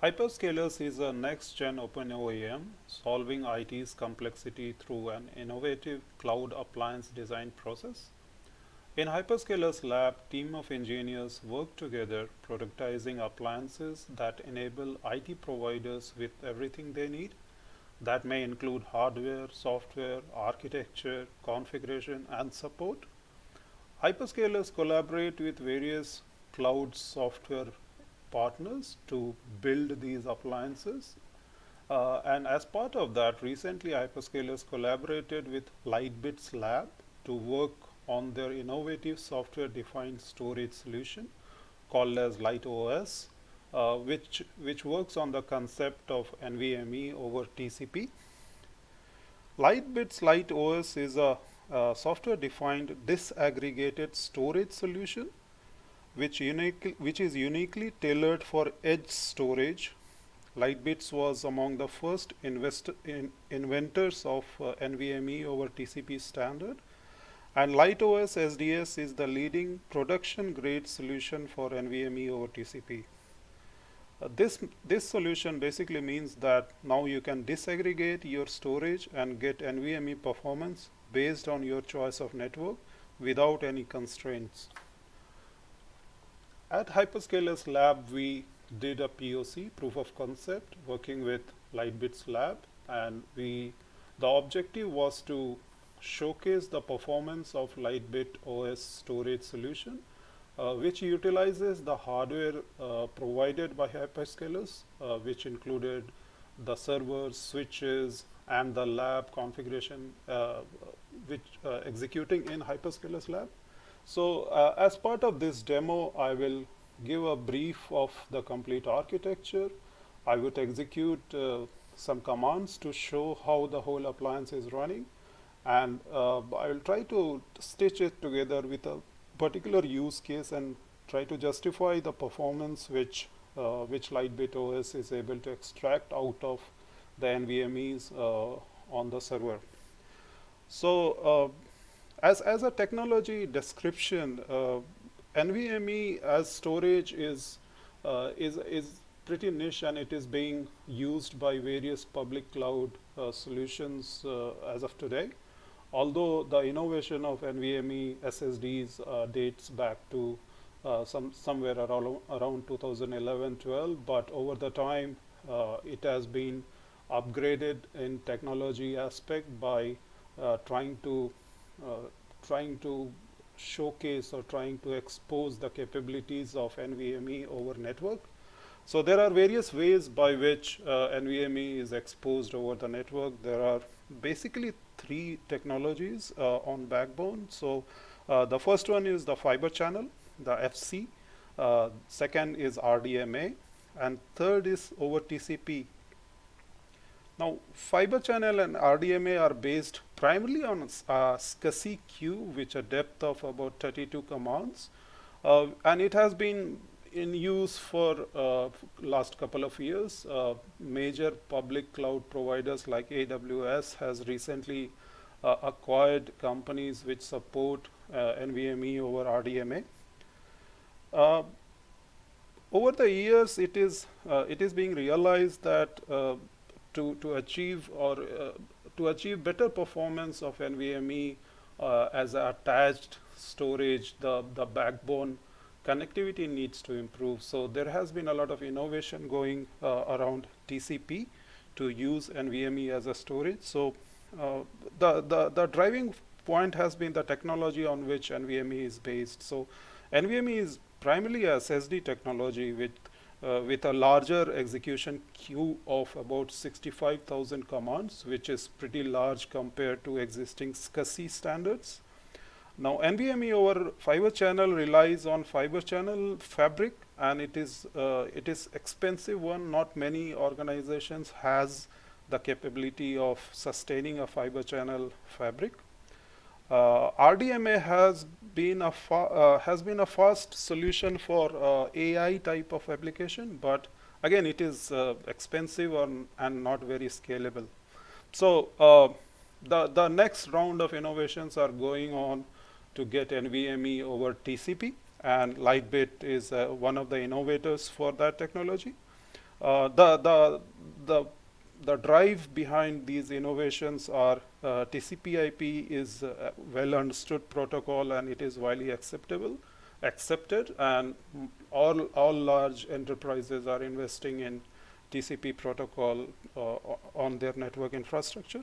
Hyperscalers is a next-gen open OEM solving IT's complexity through an innovative cloud appliance design process. In Hyperscalers Lab, team of engineers work together productizing appliances that enable IT providers with everything they need. That may include hardware, software, architecture, configuration, and support. Hyperscalers collaborate with various cloud software partners to build these appliances. And as part of that, recently Hyperscalers collaborated with Lightbits Lab to work on their innovative software-defined storage solution called as LightOS, which works on the concept of NVMe over TCP. Lightbits LightOS is a software-defined disaggregated storage solution which is uniquely tailored for edge storage. Lightbits was among the first inventors of NVMe over TCP standard, and LightOS SDS is the leading production-grade solution for NVMe over TCP. This solution basically means that now you can disaggregate your storage and get NVMe performance based on your choice of network without any constraints. At Hyperscalers Lab, we did a POC, proof of concept, working with Lightbits Lab, and the objective was to showcase the performance of Lightbit OS storage solution, which utilizes the hardware provided by Hyperscalers, which included the servers, switches, and the lab configuration executing in Hyperscalers Lab. So as part of this demo, I will give a brief of the complete architecture. I would execute some commands to show how the whole appliance is running, and I will try to stitch it together with a particular use case and try to justify the performance which Lightbit OS is able to extract out of the NVMEs on the server. So as a technology description, NVMe as storage is pretty niche, and it is being used by various public cloud solutions as of today. Although the innovation of NVMe SSDs dates back to somewhere around 2011-12, but over the time it has been upgraded in technology aspect by trying to showcase or trying to expose the capabilities of NVMe over network. So there are various ways by which NVMe is exposed over the network. There are basically three technologies on backbone. So the first one is the fiber channel, the FC. Second is RDMA, and third is over TCP. Now, fiber channel and RDMA are based primarily on SCSI queue, which a depth of about 32 commands, and it has been in use for last couple of years. Major public cloud providers like AWS has recently acquired companies which support NVMe over RDMA. Over the years, it is being realized that to achieve better performance of NVMe as attached storage, the backbone connectivity needs to improve. So there has been a lot of innovation going around TCP to use NVMe as a storage. So the driving point has been the technology on which NVMe is based. So NVMe is primarily a SSD technology with a larger execution queue of about 65,000 commands, which is pretty large compared to existing SCSI standards. Now, NVMe over fiber channel relies on fiber channel fabric, and it is expensive one. Not many organizations has the capability of sustaining a fiber channel fabric. RDMA has been a fast solution for AI type of application, but again it is expensive and not very scalable. So the next round of innovations are going on to get NVMe over TCP, and Lightbit is one of the innovators for that technology. The drive behind these innovations are TCP/IP is a well understood protocol and it is widely accepted, and all large enterprises are investing in TCP protocol on their network infrastructure.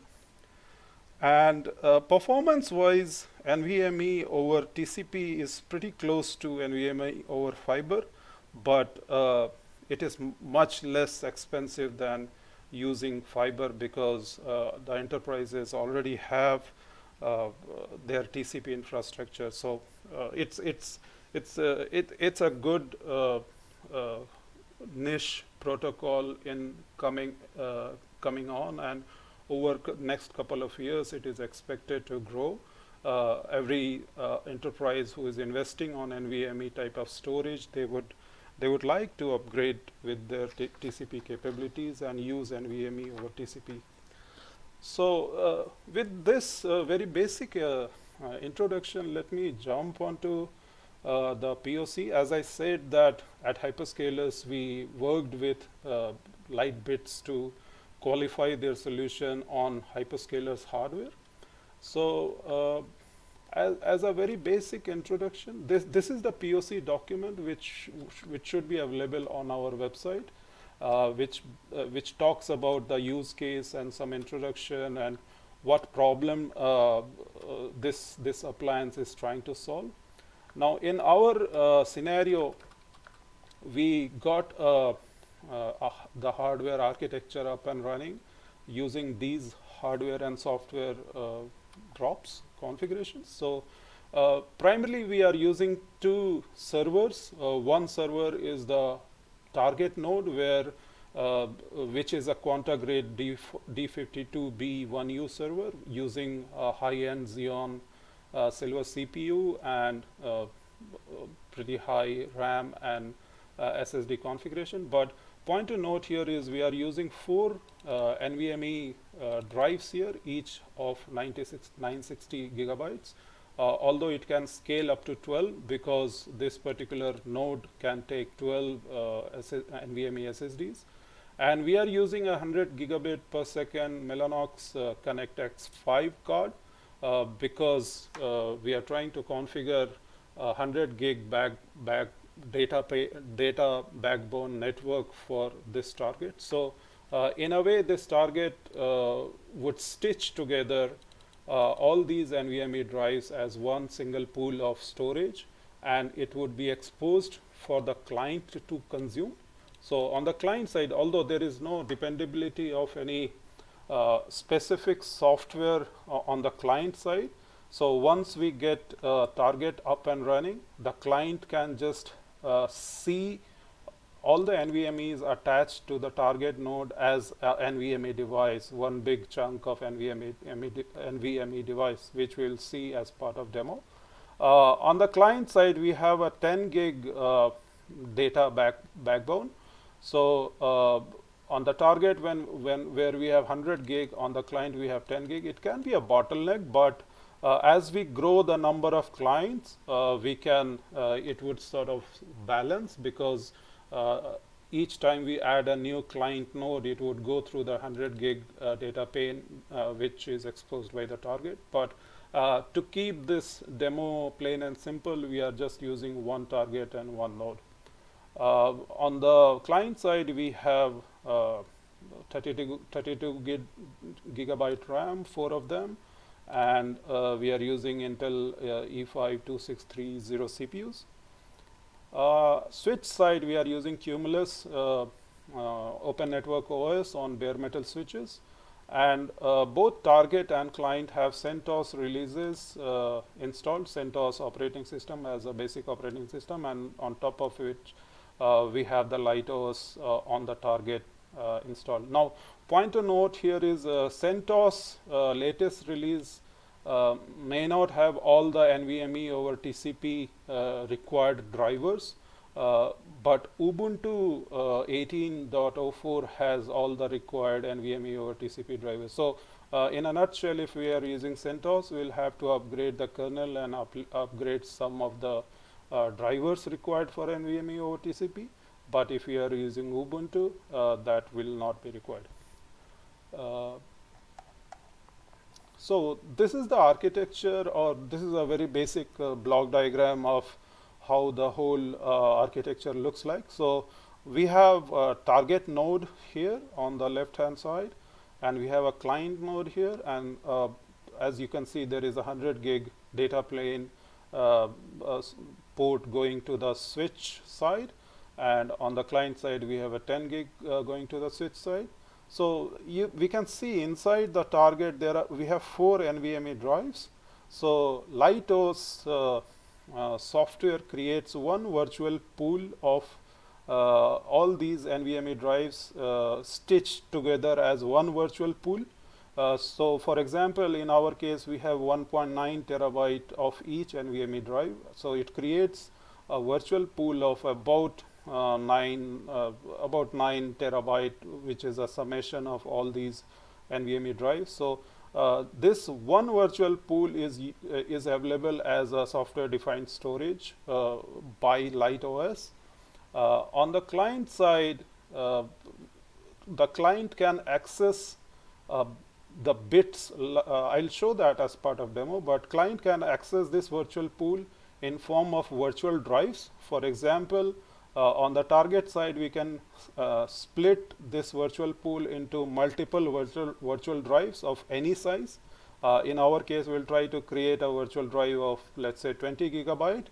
And performance-wise, NVMe over TCP is pretty close to NVMe over fiber, but it is much less expensive than using fiber because the enterprises already have their TCP infrastructure. So it's a good niche protocol in coming on, and over next couple of years it is expected to grow. Every enterprise who is investing on NVMe type of storage, they would like to upgrade with their TCP capabilities and use NVMe over TCP. So with this very basic introduction, let me jump onto the POC. As I said that at Hyperscalers, we worked with Lightbits to qualify their solution on Hyperscalers hardware. So as a very basic introduction, this is the POC document which should be available on our website, which talks about the use case and some introduction and what problem this appliance is trying to solve. Now in our scenario, we got the hardware architecture up and running using these hardware and software drops configurations. So primarily we are using two servers. One server is the target node which is a Quanta grade D52B1U server using a high-end Xeon Silver CPU and pretty high RAM and SSD configuration. But point to note here is we are using 4 NVMe drives here, each of 960 gigabytes. Although it can scale up to 12 because this particular node can take 12 NVMe SSDs. And we are using a 100 gigabit per second Mellanox Connect X5 card because we are trying to configure 100 gig data backbone network for this target. So in a way, this target would stitch together all these NVMe drives as one single pool of storage, and it would be exposed for the client to consume. So on the client side, although there is no dependability of any specific software on the client side, so once we get target up and running, the client can just see all the NVMEs attached to the target node as an NVMe device, one big chunk of NVMe device, which we'll see as part of demo. On the client side, we have a 10 gig data backbone. So on the target, where we have 100 gig, on the client we have 10 gig. It can be a bottleneck, but as we grow the number of clients, it would sort of balance, because each time we add a new client node, it would go through the 100 gig data pane, which is exposed by the target. But to keep this demo plain and simple, we are just using one target and one node. On the client side, we have 32 gigabyte RAM, 4 of them, and we are using Intel E5-2630 CPUs. Switch side, we are using Cumulus Open Network OS on bare metal switches, and both target and client have CentOS releases installed, CentOS operating system as a basic operating system, and on top of which we have the LightOS on the target installed. Now, point to note here is CentOS latest release may not have all the NVMe over TCP required drivers, but Ubuntu 18.04 has all the required NVMe over TCP drivers. So in a nutshell, if we are using CentOS, we'll have to upgrade the kernel and upgrade some of the drivers required for NVMe over TCP. but if you are using Ubuntu, that will not be required. So this is the architecture, or this is a very basic block diagram of how the whole architecture looks like. So we have a target node here on the left hand side, and we have a client node here, and as you can see, there is a 100 gig data plane port going to the switch side, and on the client side we have a 10 gig going to the switch side. So we can see inside the target we have 4 NVMe drives. So LightOS software creates one virtual pool of all these NVMe drives stitched together as one virtual pool. So for example, in our case, we have 1.9 terabyte of each NVMe drive. So it creates a virtual pool of about 9 terabyte, which is a summation of all these NVMe drives. So this one virtual pool is available as a software-defined storage by LightOS. On the client side, the client can access the bits. I'll show that as part of demo, but client can access this virtual pool in form of virtual drives. For example, on the target side, we can split this virtual pool into multiple virtual drives of any size. In our case, we'll try to create a virtual drive of, let's say, 20 gigabyte.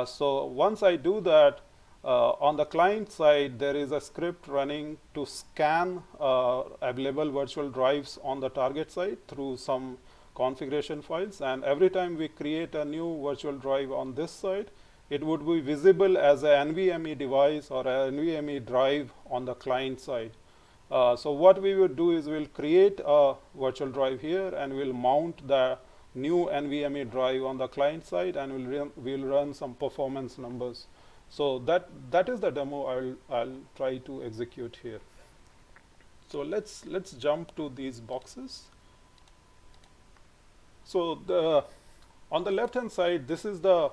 So once I do that, on the client side, there is a script running to scan available virtual drives on the target side through some configuration files. And every time we create a new virtual drive on this side, it would be visible as an NVMe device or an NVMe drive on the client side. So what we would do is we'll create a virtual drive here, and we'll mount the new NVMe drive on the client side, and we'll run some performance numbers. So that is the demo I'll try to execute here. So let's jump to these boxes. So on the left hand side, this is the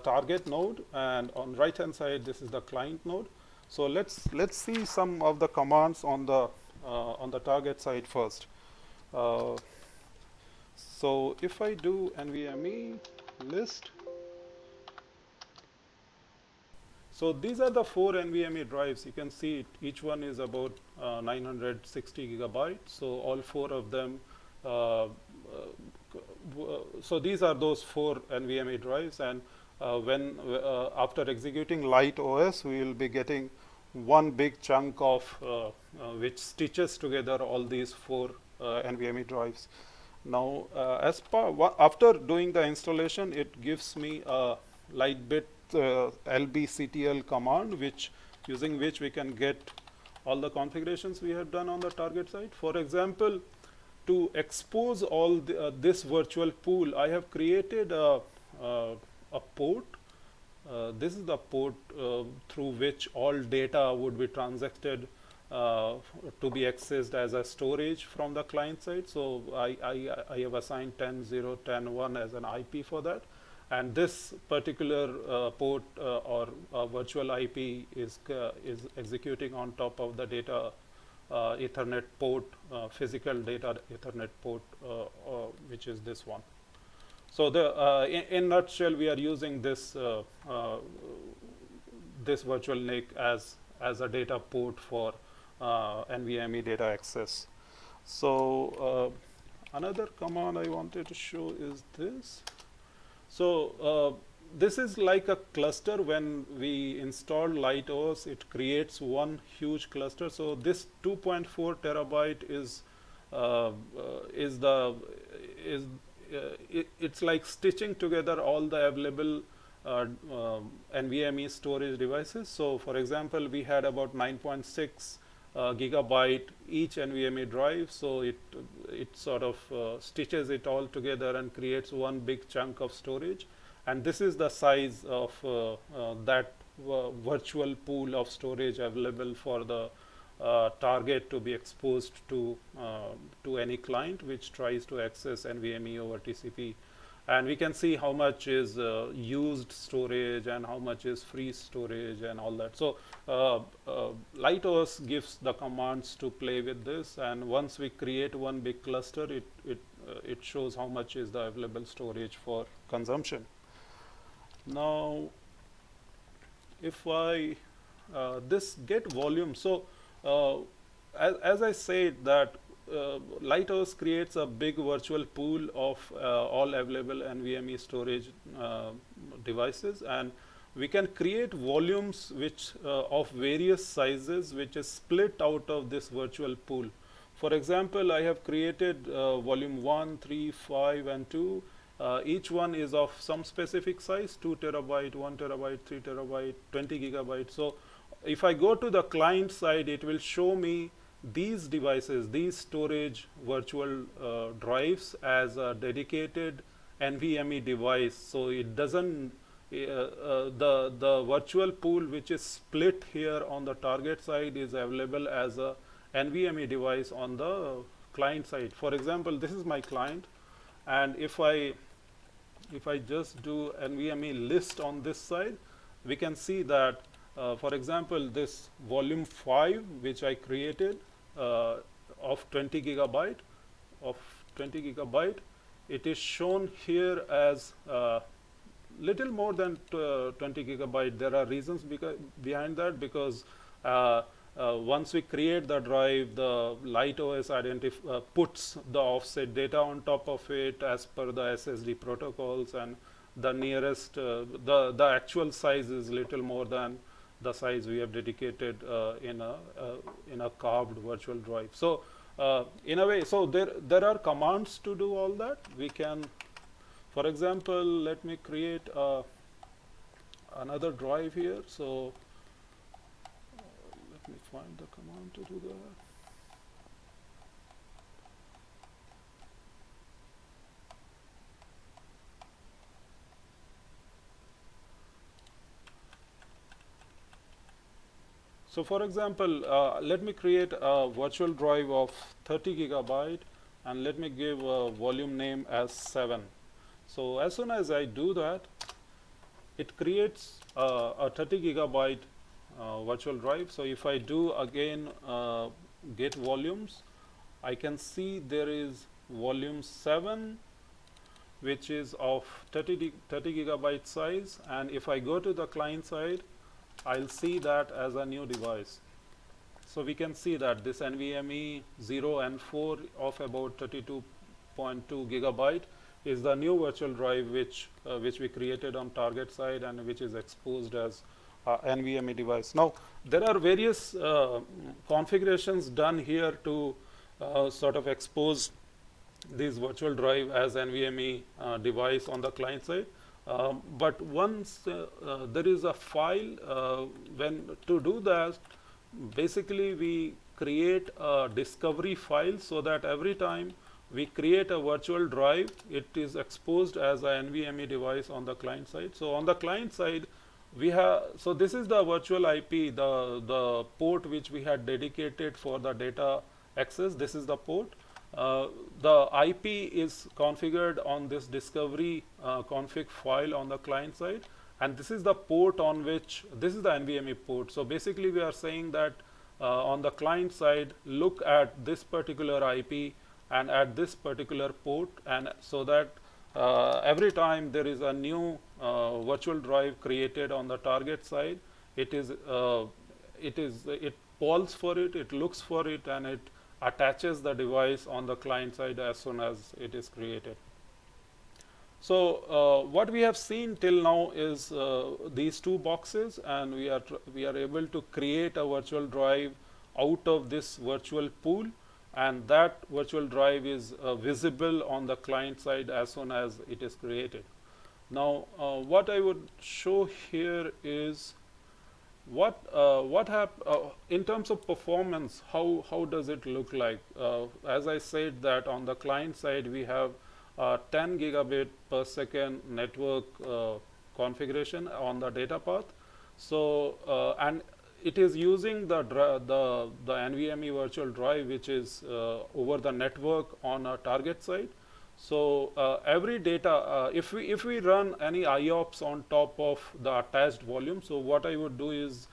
target node, and on right hand side, this is the client node. So let's see some of the commands on the target side first. So if I do NVMe list, so these are the 4 NVMe drives. You can see each one is about 960 gigabytes. So all 4 of them. So these are those 4 NVMe drives, and after executing LightOS, we will be getting one big chunk of which stitches together all these 4 NVMe drives. Now, after doing the installation, it gives me a Lightbit lbctl command, using which we can get all the configurations we have done on the target side. For example, to expose all this virtual pool, I have created a port. This is the port through which all data would be transacted to be accessed as a storage from the client side. So I have assigned 10.0.10.1 as an IP for that. And this particular port or virtual IP is executing on top of the data Ethernet port, physical data Ethernet port, which is this one. So in nutshell, we are using this this virtual NIC as a data port for NVMe data access. So another command I wanted to show is this. So this is like a cluster. When we install LightOS, it creates one huge cluster. So this 2.4 terabyte it's like stitching together all the available NVMe storage devices. So for example, we had about 9.6 gigabyte each NVMe drive. So it sort of stitches it all together and creates one big chunk of storage. And this is the size of that virtual pool of storage available for the target to be exposed to any client which tries to access NVMe over TCP. and we can see how much is used storage and how much is free storage and all that. So LightOS gives the commands to play with this, and once we create one big cluster, it shows how much is the available storage for consumption. Now, if I this get volume, so as I said that LightOS creates a big virtual pool of all available NVMe storage devices, and we can create volumes which of various sizes, which is split out of this virtual pool. For example, I have created volume 1, 3, 5, and 2. Each one is of some specific size: 2 terabyte, 1 terabyte, 3 terabyte, 20 gigabyte. So if I go to the client side, it will show me these devices, these storage virtual drives as a dedicated NVMe device. So it doesn't the virtual pool which is split here on the target side is available as a NVMe device on the client side. For example, this is my client, and if I just do NVMe list on this side, we can see that for example, this volume 5 which I created of 20 gigabyte, it is shown here as little more than 20 gigabyte. There are reasons behind that, because once we create the drive, the LightOS puts the offset data on top of it as per the SSD protocols, and the nearest the actual size is little more than the size we have dedicated in a carved virtual drive. So in a way, so there are commands to do all that. We can, for example, let me create another drive here. So let me find the command to do that. So for example, let me create a virtual drive of 30 gigabyte, and let me give a volume name as 7. So as soon as I do that, it creates a 30 gigabyte virtual drive. So if I do again get volumes, I can see there is volume 7 which is of 30 gigabyte size, and if I go to the client side, I'll see that as a new device. So we can see that this NVMe 0 and 4 of about 32.2 gigabyte is the new virtual drive which we created on target side and which is exposed as NVMe device. Now there are various configurations done here to sort of expose this virtual drive as NVMe device on the client side. But once there is a file, when to do that, basically we create a discovery file, so that every time we create a virtual drive, it is exposed as a NVMe device on the client side. So on the client side, we have, so this is the virtual IP, the port which we had dedicated for the data access. This is the port. The IP is configured on this discovery config file on the client side, and this is the port on which, this is the NVMe port. So basically we are saying that on the client side, look at this particular IP and at this particular port, and so that every time there is a new virtual drive created on the target side, it polls for it, it looks for it, and it attaches the device on the client side as soon as it is created. So what we have seen till now is these two boxes, and we are able to create a virtual drive out of this virtual pool, and that virtual drive is visible on the client side as soon as it is created. Now what I would show here is what in terms of performance, how does it look like? As I said that on the client side we have 10 gigabit per second network configuration on the data path. So and it is using the NVMe virtual drive which is over the network on a target side. So every data, if we run any IOPS on top of the attached volume, so what I would do is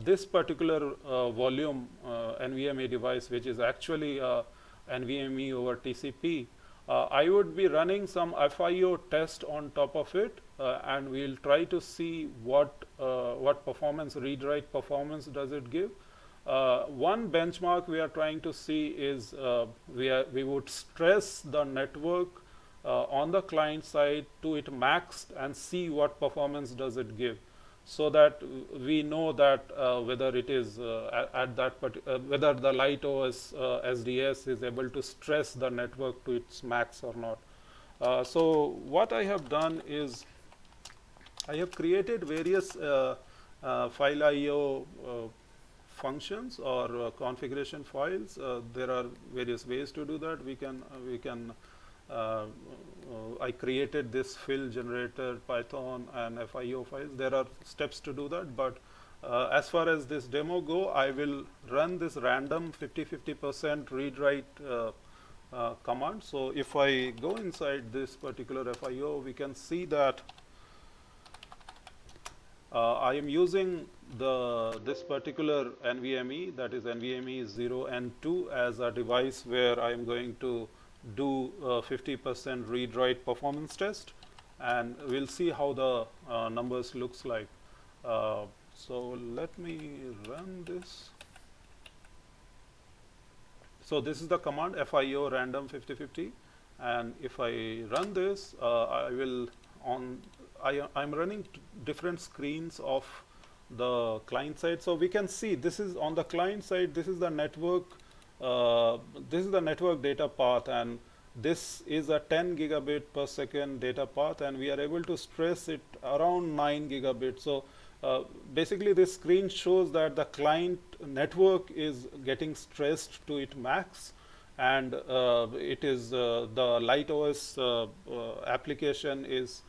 this particular volume NVMe device, which is actually NVMe over TCP, I would be running some FIO test on top of it, and we'll try to see what performance, read-write performance does it give. One benchmark we are trying to see is we would stress the network on the client side to its max and see what performance does it give, so that we know that whether it is at that whether the LightOS SDS is able to stress the network to its max or not. So what I have done is I have created various file IO functions or configuration files. There are various ways to do that. I created this fill generator, Python, and FIO files. There are steps to do that, but as far as this demo go, I will run this random 50-50% read-write command. So if I go inside this particular FIO, we can see that I am using this particular NVMe, that is NVMe 0 and 2, as a device where I am going to do 50% read-write performance test, and we'll see how the numbers looks like. So let me run this. So this is the command FIO random 50-50, and if I run this, I'm running different screens of the client side. So we can see this is on the client side, this is the network data path, and this is a 10 gigabit per second data path, and we are able to stress it around 9 gigabit. So basically this screen shows that the client network is getting stressed to its max, and it is the LightOS application is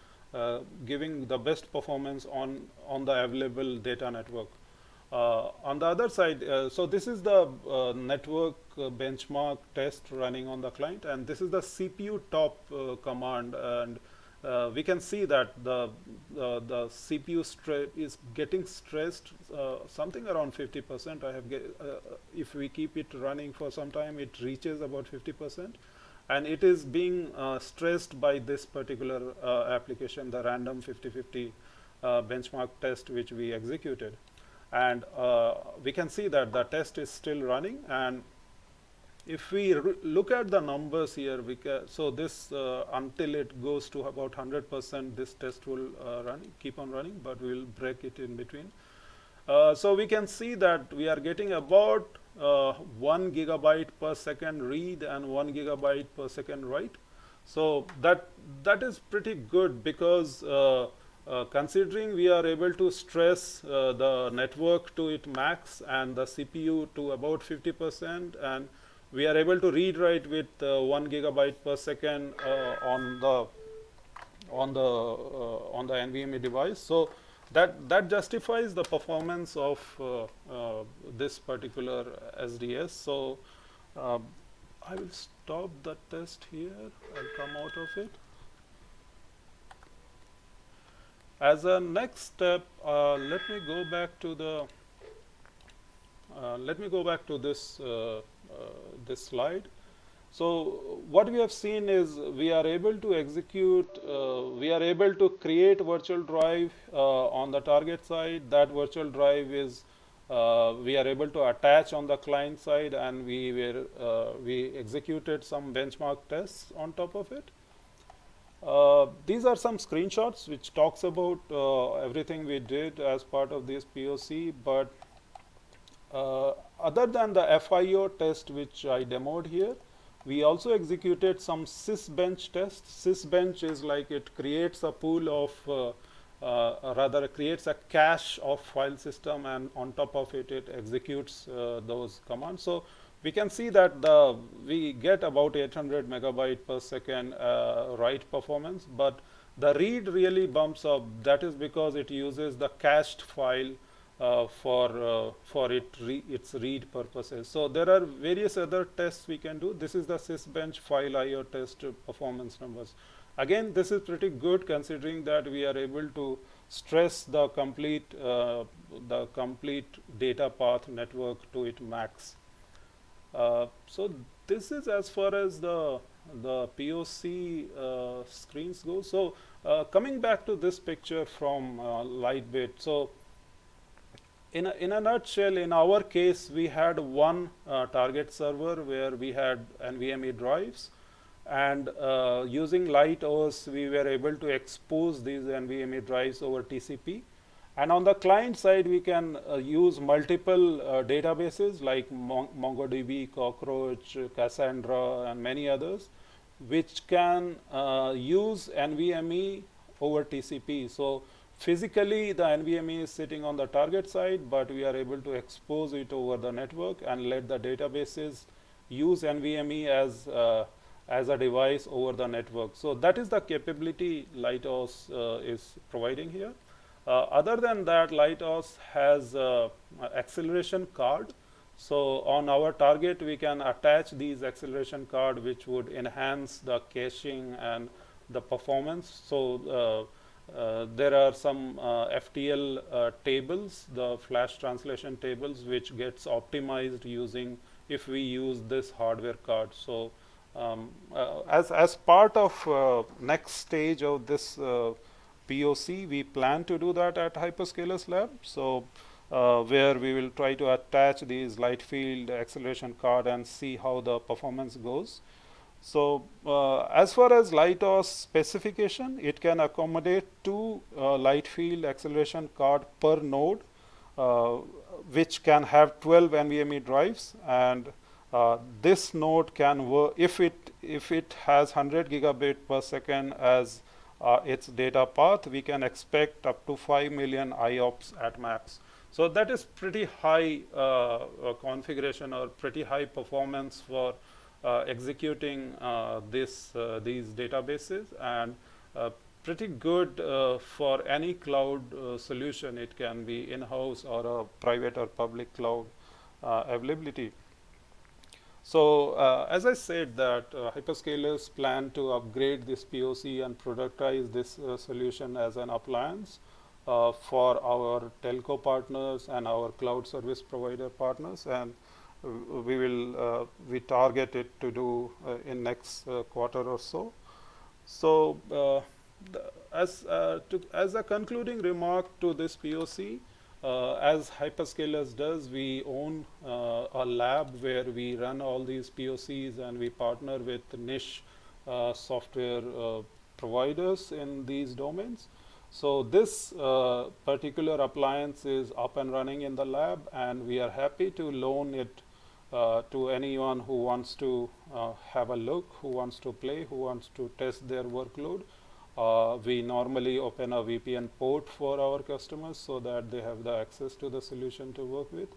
giving the best performance on the available data network. On the other side, so this is the network benchmark test running on the client, and this is the CPU top command, and we can see that the CPU is getting stressed something around 50%. If we keep it running for some time, it reaches about 50%. And it is being stressed by this particular application, the random 50-50 benchmark test which we executed. And we can see that the test is still running, and if we look at the numbers here, so this until it goes to about 100%, this test will keep on running, but we will break it in between. So we can see that we are getting about 1 gigabyte per second read and 1 gigabyte per second write. So that is pretty good, because considering we are able to stress the network to its max and the CPU to about 50%, and we are able to read write with 1 gigabyte per second on the NVMe device. So that justifies the performance of this particular SDS. So I will stop the test here. I'll come out of it. As a next step, let me go back to this this slide. So what we have seen is we are able to execute, we are able to create virtual drive on the target side. That virtual drive is we are able to attach on the client side, and we executed some benchmark tests on top of it. These are some screenshots which talks about everything we did as part of this POC, but other than the FIO test which I demoed here, we also executed some sysbench tests. Sysbench is like it creates a pool of, rather it creates a cache of file system, and on top of it, it executes those commands. So we can see that we get about 800 megabyte per second write performance, but the read really bumps up. That is because it uses the cached file for its read purposes. So there are various other tests we can do. This is the sysbench file IO test performance numbers. Again, this is pretty good considering that we are able to stress the complete data path network to its max. So this is as far as the POC screens go. So coming back to this picture from Lightbit. So in a nutshell, in our case, we had one target server where we had NVMe drives, and using LightOS, we were able to expose these NVMe drives over TCP. And on the client side, we can use multiple databases like MongoDB, Cockroach, Cassandra, and many others, which can use NVMe over TCP. So physically, the NVMe is sitting on the target side, but we are able to expose it over the network and let the databases use NVMe as a device over the network. So that is the capability LightOS is providing here. Other than that, LightOS has acceleration card. So on our target, we can attach these acceleration card, which would enhance the caching and the performance. So there are some FTL tables, the flash translation tables, which gets optimized using if we use this hardware card. So as part of next stage of this POC, we plan to do that at Hyperscalers Lab. So where we will try to attach these light field acceleration card and see how the performance goes. So as far as LightOS specification, it can accommodate 2 light field acceleration card per node, which can have 12 NVMe drives, and this node can work if it has 100 gigabit per second as its data path. We can expect up to 5 million IOPS at max. So that is pretty high configuration or pretty high performance for executing these databases, and pretty good for any cloud solution. It can be in-house or a private or public cloud availability. So as I said that hyperscalers plan to upgrade this POC and productize this solution as an appliance for our telco partners and our cloud service provider partners, and we target it to do in next quarter or so. So as a concluding remark to this POC, as Hyperscalers does, we own a lab where we run all these POCs, and we partner with niche software providers in these domains. So this particular appliance is up and running in the lab, and we are happy to loan it to anyone who wants to have a look, who wants to play, who wants to test their workload. We normally open a VPN port for our customers so that they have the access to the solution to work with.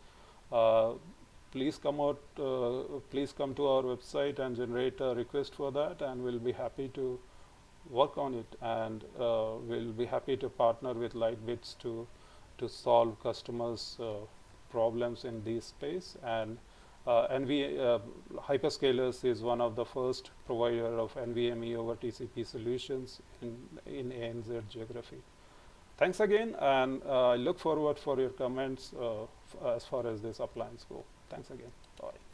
Please come to our website and generate a request for that, and we'll be happy to work on it, and we'll be happy to partner with Lightbits to solve customers' problems in this space. And Hyperscalers is one of the first provider of NVMe over TCP solutions in ANZ geography. Thanks again, and I look forward for your comments as far as this appliance go. Thanks again. Bye.